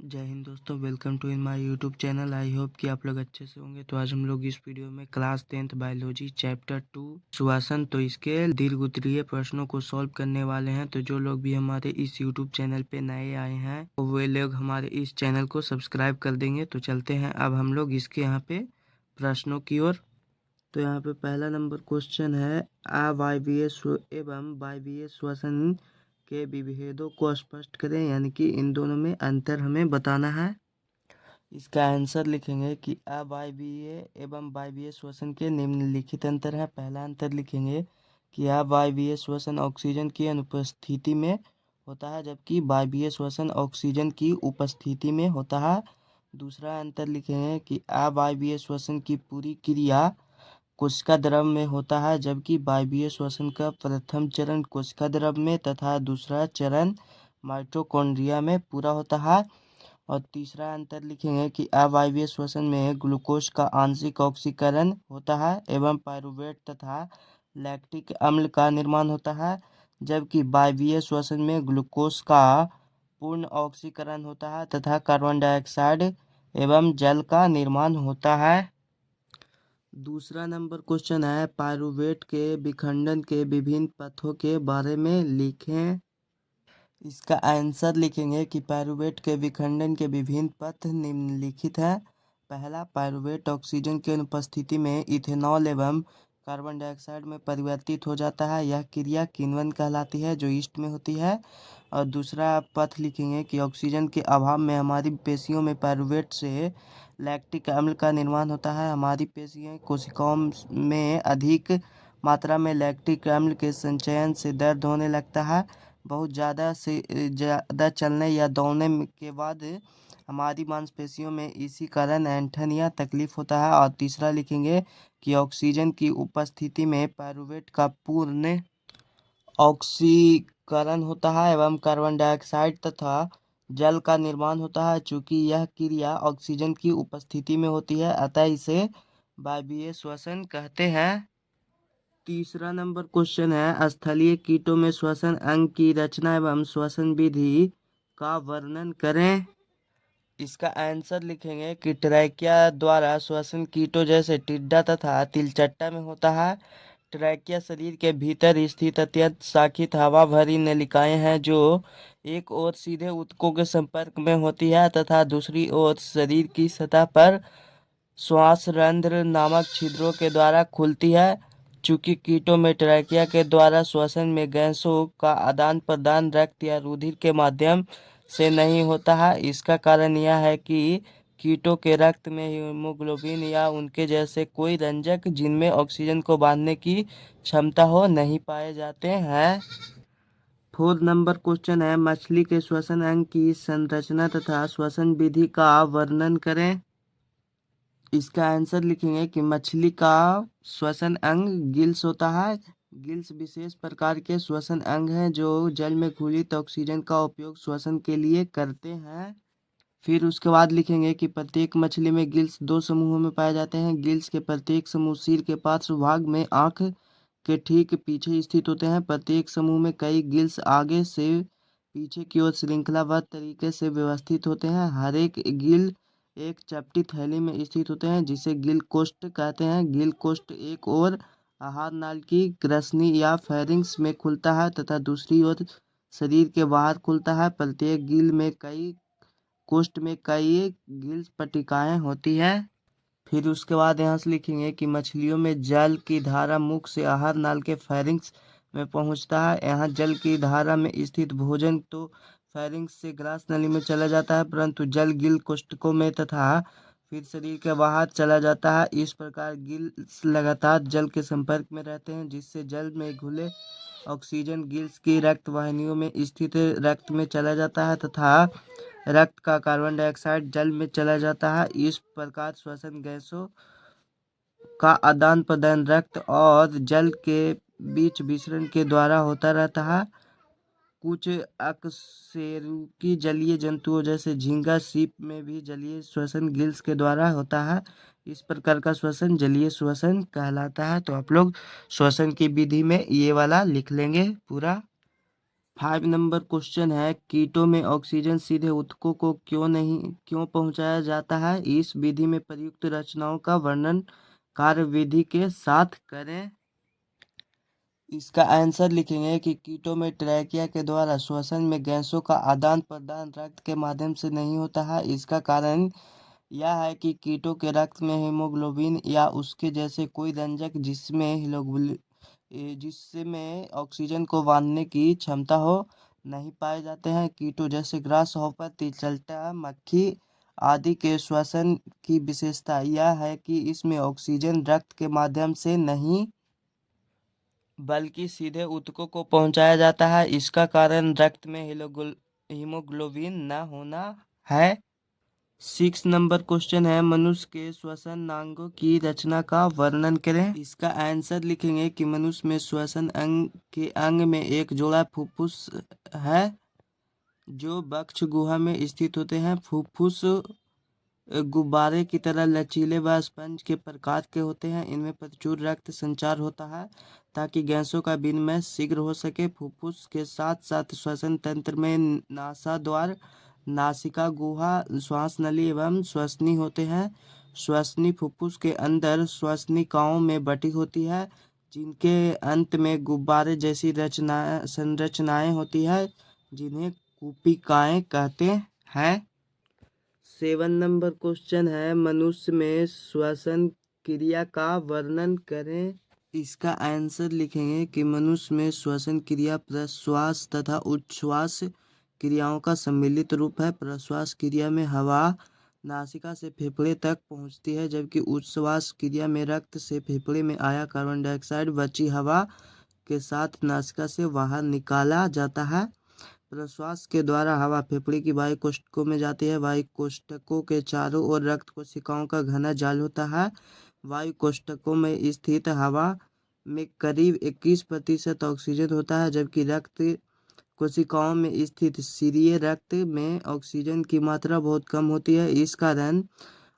जय हिंद दोस्तों, welcome to in my YouTube channel. I hope कि आप लोग अच्छे से होंगे। तो आज हम लोग इस वीडियो में क्लास 10th बायोलॉजी चैप्टर 2 श्वसन तो इसके दीर्घ उत्तरीय प्रश्नों को सॉल्व करने वाले हैं। तो जो लोग भी हमारे इस यूट्यूब चैनल पे नए आए हैं तो वे लोग हमारे इस चैनल को सब्सक्राइब कर देंगे। तो चलते हैं अब हम लोग इसके यहाँ पे प्रश्नों की ओर। तो यहाँ पे पहला नंबर क्वेश्चन है, अवायवीय एवं वायवीय श्वसन के विभेदों को स्पष्ट करें, यानी कि इन दोनों में अंतर हमें बताना है। इसका आंसर लिखेंगे कि अवायवीय एवं वायवीय श्वसन के निम्नलिखित अंतर है। पहला अंतर लिखेंगे कि अवायवीय श्वसन ऑक्सीजन की अनुपस्थिति में होता है, जबकि वायवीय श्वसन ऑक्सीजन की उपस्थिति में होता है। दूसरा अंतर लिखेंगे कि अवायवीय श्वसन की पूरी क्रिया कोशिका द्रव में होता है, जबकि वायवीय श्वसन का प्रथम चरण कोशिका द्रव में तथा दूसरा चरण माइटोकॉन्ड्रिया में पूरा होता है। और तीसरा अंतर लिखेंगे कि अवायवीय श्वसन में ग्लूकोज का आंशिक ऑक्सीकरण होता है एवं पायरुवेट तथा लैक्टिक अम्ल का निर्माण होता है, जबकि वायवीय श्वसन में ग्लूकोज का पूर्ण ऑक्सीकरण होता है तथा कार्बन डाइऑक्साइड एवं जल का निर्माण होता है। दूसरा नंबर क्वेश्चन है, पायरुवेट के विखंडन के विभिन्न पथों के बारे में लिखें। इसका आंसर लिखेंगे कि पायरुवेट के विखंडन के विभिन्न पथ निम्नलिखित है। पहला, पायरुवेट ऑक्सीजन की अनुपस्थिति में इथेनॉल एवं कार्बन डाइऑक्साइड में परिवर्तित हो जाता है। यह क्रिया किण्वन कहलाती है, जो ईस्ट में होती है। और दूसरा पथ लिखेंगे कि ऑक्सीजन के अभाव में हमारी पेशियों में पायरुवेट से लैक्टिक अम्ल का निर्माण होता है। हमारी पेशियाँ कोशिकाओं में अधिक मात्रा में लैक्टिक अम्ल के संचयन से दर्द होने लगता है। बहुत ज़्यादा चलने या दौड़ने के बाद हमारी मांसपेशियों में इसी कारण ऐंठन या तकलीफ होता है। और तीसरा लिखेंगे कि ऑक्सीजन की उपस्थिति में पायरुवेट का पूर्ण ऑक्सीकरण होता है एवं कार्बन डाइऑक्साइड तथा जल का निर्माण होता है। चूंकि यह क्रिया ऑक्सीजन की उपस्थिति में होती है, अतः इसे वायवीय श्वसन कहते हैं। तीसरा नंबर क्वेश्चन है, स्थलीय कीटों में श्वसन अंग की रचना एवं श्वसन विधि का वर्णन करें। इसका आंसर लिखेंगे कि ट्रैकिया द्वारा श्वसन कीटों जैसे टिड्डा तथा तिलचट्टा में होता है। ट्रैकिया शरीर के भीतर स्थित अत्यंत शाखित हवा भरी नलिकाएं हैं, जो एक ओर सीधे ऊतकों के संपर्क में होती है तथा दूसरी ओर शरीर की सतह पर श्वास रंध्र नामक छिद्रों के द्वारा खुलती है। चूंकि कीटों में ट्रैकिया के द्वारा श्वसन में गैसों का आदान प्रदान रक्त या रुधिर के माध्यम से नहीं होता है, इसका कारण यह है कि कीटों के रक्त में हीमोग्लोबिन या उनके जैसे कोई रंजक जिनमें ऑक्सीजन को बांधने की क्षमता हो नहीं पाए जाते हैं। फोर्थ नंबर क्वेश्चन है, मछली के श्वसन अंग की संरचना तथा श्वसन विधि का वर्णन करें। इसका आंसर लिखेंगे कि मछली का श्वसन अंग गिल्स होता है। गिल्स विशेष प्रकार के श्वसन अंग हैं जो जल में घुलित ऑक्सीजन का उपयोग श्वसन के लिए करते हैं। फिर उसके बाद लिखेंगे कि प्रत्येक मछली में गिल्स दो समूहों में पाए जाते हैं। गिल्स के प्रत्येक समूह सिर के पार्श्व भाग में आंख के ठीक पीछे स्थित होते हैं। प्रत्येक समूह में कई गिल्स आगे से पीछे की ओर श्रृंखलाबद्ध तरीके से व्यवस्थित होते हैं। हर एक गिल एक चपटी थैली में स्थित होते हैं, जिसे गिल कोष्ठ कहते हैं। गिल कोष्ठ एक ओर आहार नाल की ग्रसनी या फेरिंक्स में खुलता है तथा दूसरी ओर शरीर के बाहर खुलता है। प्रत्येक गिल में कई कोष्ठ में कई गिल्स पट्टिकाएं होती हैं। फिर उसके बाद यहाँ से लिखेंगे कि मछलियों में जल की धारा मुख से आहार नाल के फेरिंक्स में पहुंचता है। यहाँ जल की धारा में स्थित भोजन तो फेरिंक्स से ग्रास नली में चला जाता है, परंतु जल गिल कोष्ठकों में तथा फिर शरीर के बाहर चला जाता है। इस प्रकार गिल्स लगातार जल के संपर्क में रहते हैं, जिससे जल में घुले ऑक्सीजन गिल्स की रक्त वाहिनियों में स्थित रक्त में चला जाता है तथा रक्त का कार्बन डाइऑक्साइड जल में चला जाता है। इस प्रकार श्वसन गैसों का आदान प्रदान रक्त और जल के बीच विसरण के द्वारा होता रहता है। कुछ अकशेरुकी जलीय जंतुओं जैसे झींगा, सीप में भी जलीय श्वसन गिल्स के द्वारा होता है। इस प्रकार का श्वसन जलीय श्वसन कहलाता है। तो आप लोग श्वसन की विधि में ये वाला लिख लेंगे पूरा। 5 नंबर क्वेश्चन है, कीटों में ऑक्सीजन सीधे ऊतकों को क्यों पहुंचाया जाता है? इस विधि में प्रयुक्त रचनाओं का वर्णन कार्य विधि के साथ करें। इसका आंसर लिखेंगे कि कीटों में ट्रैकिया के द्वारा श्वसन में गैसों का आदान प्रदान रक्त के माध्यम से नहीं होता है। इसका कारण यह है कि कीटों के रक्त में हीमोग्लोबिन या उसके जैसे कोई रंजक जिसमें ऑक्सीजन को बांधने की क्षमता हो नहीं पाए जाते हैं। कीटों जैसे ग्रास हॉपर, तिलचट्टा, मक्खी आदि के श्वसन की विशेषता यह है कि इसमें ऑक्सीजन रक्त के माध्यम से नहीं बल्कि सीधे ऊतकों को पहुंचाया जाता है। इसका कारण रक्त में हीमोग्लोबिन न होना है। 6 नंबर क्वेश्चन है, मनुष्य के श्वसन नांगों की रचना का वर्णन करें। इसका आंसर लिखेंगे कि मनुष्य में श्वसन अंग में एक जोड़ा फुफ्फुस है जो वक्ष गुहा में स्थित होते हैं। फुफ्फुस गुब्बारे की तरह लचीले व स्पंज के प्रकार के होते हैं। इनमें प्रचुर रक्त संचार होता है ताकि गैसों का विनिमय शीघ्र हो सके। फुफ्फुस के साथ साथ श्वसन तंत्र में नासाद्वार, नासिका गुहा, श्वास नली एवं श्वसनी होते हैं। श्वसनी फुफ्फुस के अंदर श्वसनिकाओं में बटी होती है जिनके अंत में गुब्बारे जैसी संरचनाएं होती है जिन्हें कूपिकाएं कहते हैं। 7 नंबर क्वेश्चन है, मनुष्य में श्वसन क्रिया का वर्णन करें। इसका आंसर लिखेंगे कि मनुष्य में श्वसन क्रिया प्रश्वास तथा उच्छ्वास क्रियाओं का सम्मिलित रूप है। प्रश्वास क्रिया में हवा नासिका से फेफड़े तक पहुंचती है, जबकि उच्छ्वास क्रिया में रक्त से फेफड़े में आया कार्बन डाइऑक्साइड बची हवा के साथ नासिका से बाहर निकाला जाता है। प्रश्वास के द्वारा हवा फेफड़े की वायु कोष्ठकों में जाती है। वायु कोष्ठकों के चारों ओर रक्त कोशिकाओं का घना जाल होता है। वायु कोष्ठकों में स्थित हवा में करीब 21% ऑक्सीजन होता है, जबकि रक्त कोशिकाओं में स्थित सिरीय रक्त में ऑक्सीजन की मात्रा बहुत कम होती है। इस कारण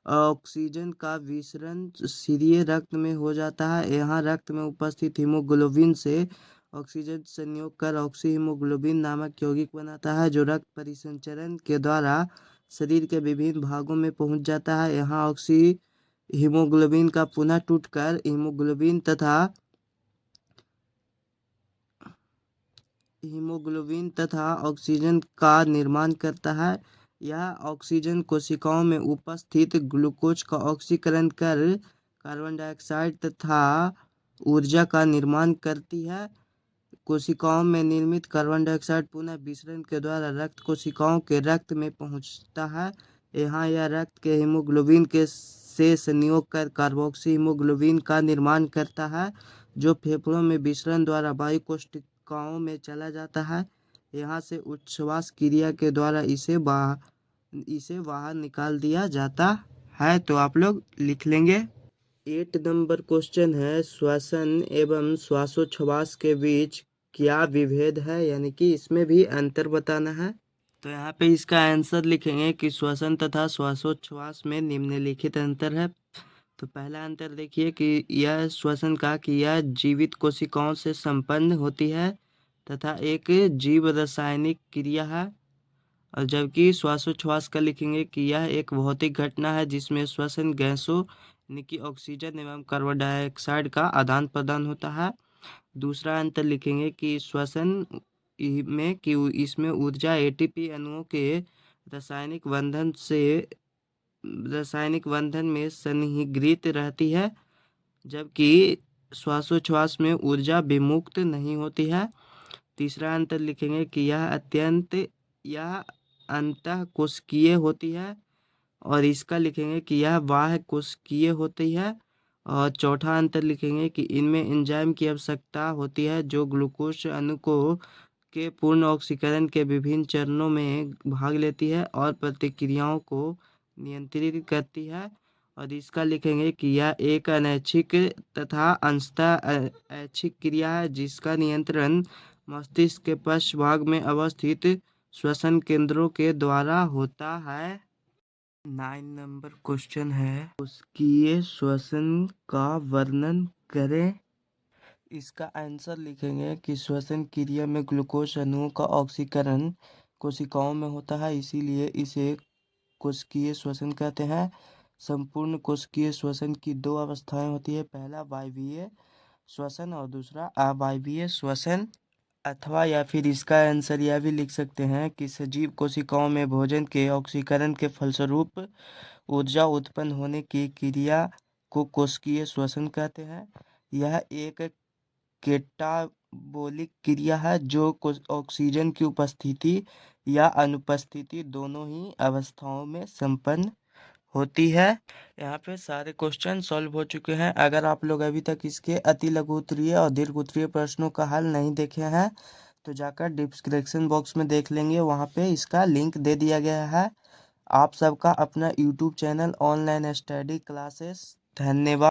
ऑक्सीजन का विसरण सिरीय रक्त में हो जाता है। यहाँ रक्त में उपस्थित हीमोग्लोबिन से ऑक्सीजन संयोग कर ऑक्सी हीमोग्लोबिन नामक यौगिक बनाता है जो रक्त परिसंचरण के द्वारा शरीर के विभिन्न भागों में पहुंच जाता है। यहाँ ऑक्सी हीमोग्लोबिन का पुनः टूटकर हीमोग्लोबिन तथा ऑक्सीजन का निर्माण करता है। यह ऑक्सीजन कोशिकाओं में उपस्थित ग्लूकोज का ऑक्सीकरण कर कार्बन डाइऑक्साइड तथा ऊर्जा का निर्माण करती है। कोशिकाओं में निर्मित कार्बन डाइऑक्साइड पुनः विसरण के द्वारा रक्त कोशिकाओं के रक्त में पहुंचता है। यहाँ यह रक्त के हीमोग्लोबिन के से संयोग कर कार्बोक्सी हीमोग्लोबिन का निर्माण करता है जो फेफड़ों में विसरण द्वारा वायु कोशिकाओं में चला जाता है। यहाँ से उच्छ्वास क्रिया के द्वारा इसे बाहर निकाल दिया जाता है। तो आप लोग लिख लेंगे। 8 नंबर क्वेश्चन है, श्वसन एवं श्वासोच्छ्वास के बीच क्या विभेद है, यानी कि इसमें भी अंतर बताना है। तो यहाँ पे इसका आंसर लिखेंगे कि श्वसन तथा श्वासोच्छ्वास में निम्नलिखित अंतर है। तो पहला अंतर देखिए कि यह श्वसन का कि यह जीवित कोशिकाओं से संपन्न होती है तथा एक जीव रासायनिक क्रिया है, और जबकि श्वासोच्छ्वास का लिखेंगे कि यह एक भौतिक घटना है जिसमें श्वसन गैसों यानी कि ऑक्सीजन एवं कार्बन डाइऑक्साइड का आदान प्रदान होता है। दूसरा अंतर लिखेंगे कि श्वसन में कि इसमें ऊर्जा एटीपी अणुओं के रासायनिक बंधन में सन्निहित रहती है, जबकि श्वासोच्छ्वास में ऊर्जा विमुक्त नहीं होती है। तीसरा अंतर लिखेंगे कि यह अंतःकोशिकीय होती है, और इसका लिखेंगे कि यह बाह्य कोशिकीय होती है। और चौथा अंतर लिखेंगे कि इनमें एंजाइम की आवश्यकता होती है जो ग्लूकोज अणु को के पूर्ण ऑक्सीकरण के विभिन्न चरणों में भाग लेती है और प्रतिक्रियाओं को नियंत्रित करती है। और इसका लिखेंगे कि यह एक अनैच्छिक तथा अंशतः ऐच्छिक क्रिया है जिसका नियंत्रण मस्तिष्क के पश्चभाग में अवस्थित श्वसन केंद्रों के द्वारा होता है। 9 नंबर क्वेश्चन है, कोशिकीय श्वसन का वर्णन करें। इसका आंसर लिखेंगे कि श्वसन क्रिया में ग्लूकोज अणुओं का ऑक्सीकरण कोशिकाओं में होता है, इसीलिए इसे कोशिकीय श्वसन कहते हैं। संपूर्ण कोशिकीय श्वसन की दो अवस्थाएं होती है, पहला वायवीय श्वसन और दूसरा अवायवीय श्वसन। अथवा या फिर इसका आंसर यह भी लिख सकते हैं कि सजीव कोशिकाओं में भोजन के ऑक्सीकरण के फलस्वरूप ऊर्जा उत्पन्न होने की क्रिया को कोशिकीय श्वसन कहते हैं। यह एक केटाबोलिक क्रिया है जो ऑक्सीजन की उपस्थिति या अनुपस्थिति दोनों ही अवस्थाओं में संपन्न होती है। यहाँ पे सारे क्वेश्चन सॉल्व हो चुके हैं। अगर आप लोग अभी तक इसके अति लघु उत्तरीय और दीर्घ उत्तरीय प्रश्नों का हल नहीं देखे हैं तो जाकर डिस्क्रिप्शन बॉक्स में देख लेंगे, वहाँ पे इसका लिंक दे दिया गया है। आप सबका अपना YouTube channel online study classes. धन्यवाद।